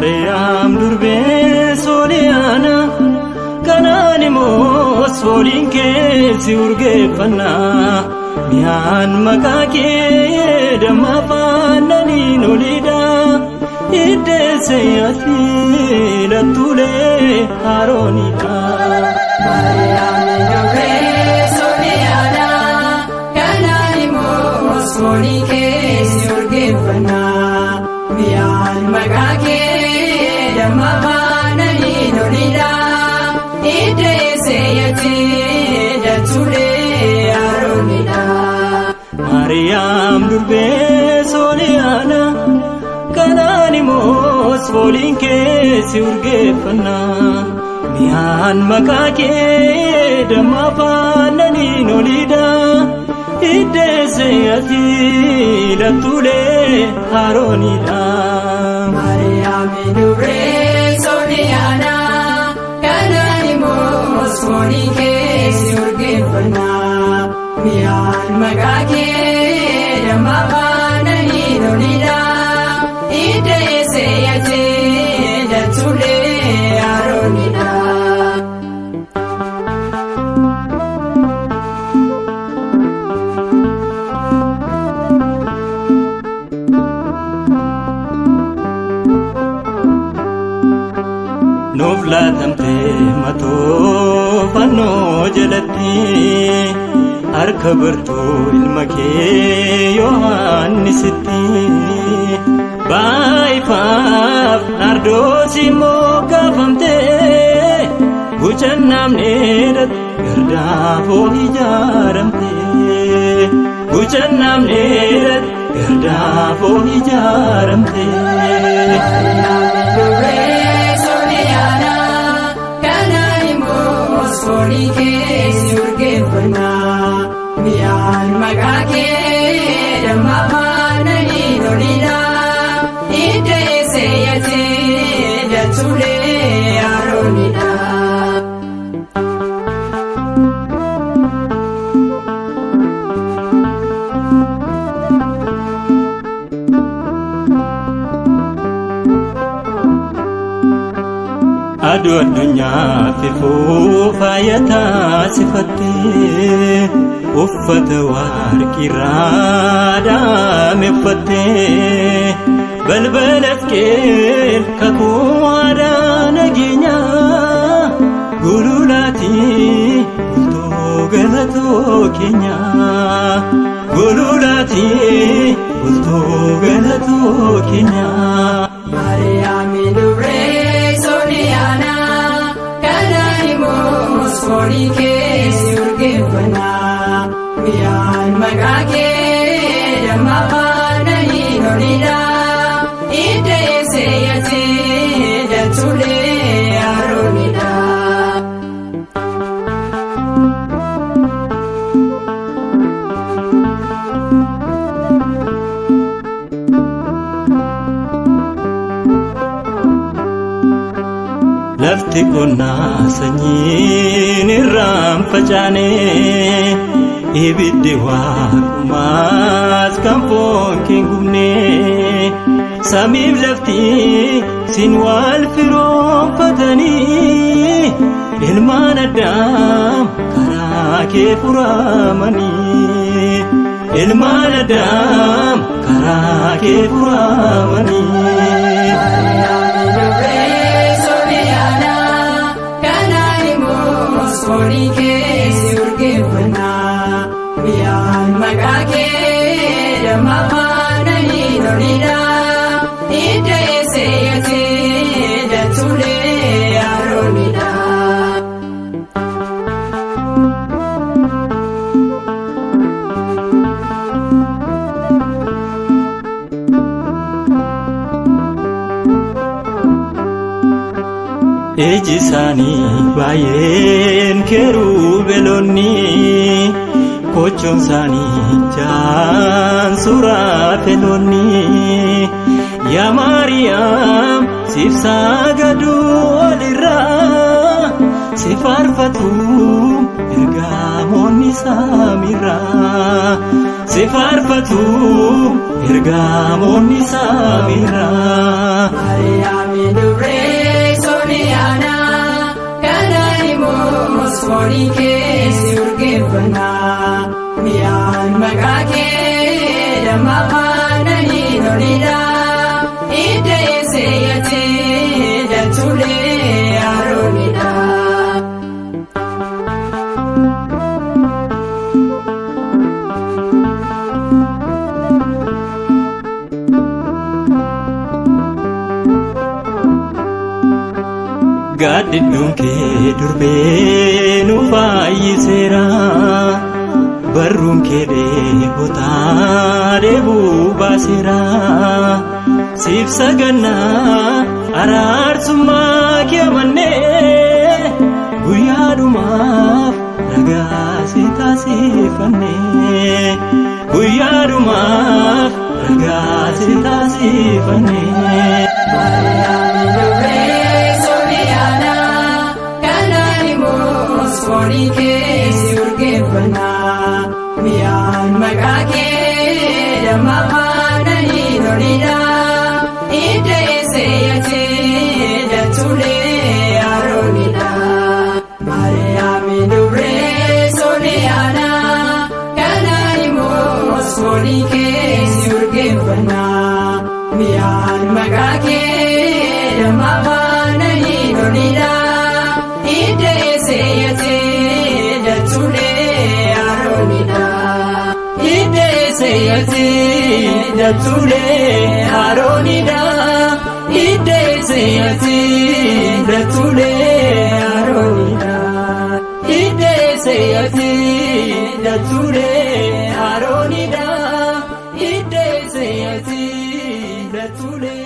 Maariyaam durbee Sooliyaana kanaan immoo sooliin kee si urgeeffannaa miyaan maqaa kee damma faannaniin oliidha iddeesse ati lattuulee Arooniidha. Maariyaam durbee Sooliyaana kanaan immoo sooliin kee si urgeeffannaa miyaan maqaa kee damma faannaniin oliidha iddeesse ati lattuulee Arooniidha. Maariyaam durbee Sooliyaana kanaan immoo sooliin kee si urgeeffannaa miyaan maqaa kee damma faannaniin oliidha iddeesse ati lattuulee Arooniidha. Maariyaam durbee Sooliyaana kanaan immoo sooliin kee si urgeeffannaa miyaan maqaa kee damma faannaniin oliidha iddeesse ati lattuulee Arooniidha. Nuuf laatamtee matoo fannoo jalatti harka bartuu ilma kee Yohaannisitti baay'ifaaf naardoos immoo kaafamtee gucannaamneedhat gardaafoo ijaaramtee gucannaamneedhat gardaafoo ijaaramtee. Sooliin kee si urgeeffannaa miyaan maqaa kee damma faannaniin oliidha iddeesse ati lattuulee Arooniidha. Aduu addunyaa fifuu faayataa sifattee uffata warqirraa daame uffattee balbalas kee kakuu aadaa nageenyaa gululaatii bultoo galatoo keenyaa gululaatii bultoo galatoo keenyaa. Maariyaam durbee Sooliyaana kanaan immoo sooliin kee si urgeeffannaa miyaan maqaa kee damma faannaniin oliidha iddeesse ati lattuulee Arooniidha. Lafti qonnaa sanyiin irraan facaanee ibiddi waaqumaas kan foon kee gubnee samiif lafti sin wal firoomfatanii ilmaan Addaam karaa kee furamanii ilmaan Addaam karaa kee furamanii. Sooliin kee si urgeeffannaa miyaan maqaa kee damma faannaniin oliidha iddeesse ati lattuulee Arooniidha. Iji isaanii baay'een kerubeelonni kochoon isaanii jaan suraafelonni yaa Maariyaam siif sagadu olirraa si faarfatu ergamoonni samiirraa si faarfatu ergamoonni samiirraa. Duree Sooniyaana kanaan immoo foonii keessa urgeeffannaa mi'aan maqaa kee damma afaananii lolidhaa hidda eessee datuulee Aroonidhaa. Gaaddidduu kee durbee nu baay'iseera barruun kee dheebotaa deebuu baaseera siif sagannaa araarsummaa kee amannee guyyaadhumaaf ragaa si taasifannee guyyaadhumaaf ragaa si taasifannee. Foonii keessa urgeeffannaa mi'aan maqaa kee damma afaananii lolidhaa hidda eessee datuulee Aroonidhaa. Maariyaamii Duree Sooniyaana kanaan immoo foonii keessa urgeeffannaa mi'aan maqaa kee damma afaananii lolidhaa hidda eessee datuulee Aroonidhaa. Hidda eessee datuulee Aroonidhaa. Hidda eessee datuulee Aroonidhaa. Hidda eessee datuulee Aroonidhaa. Hidda eessee datuulee.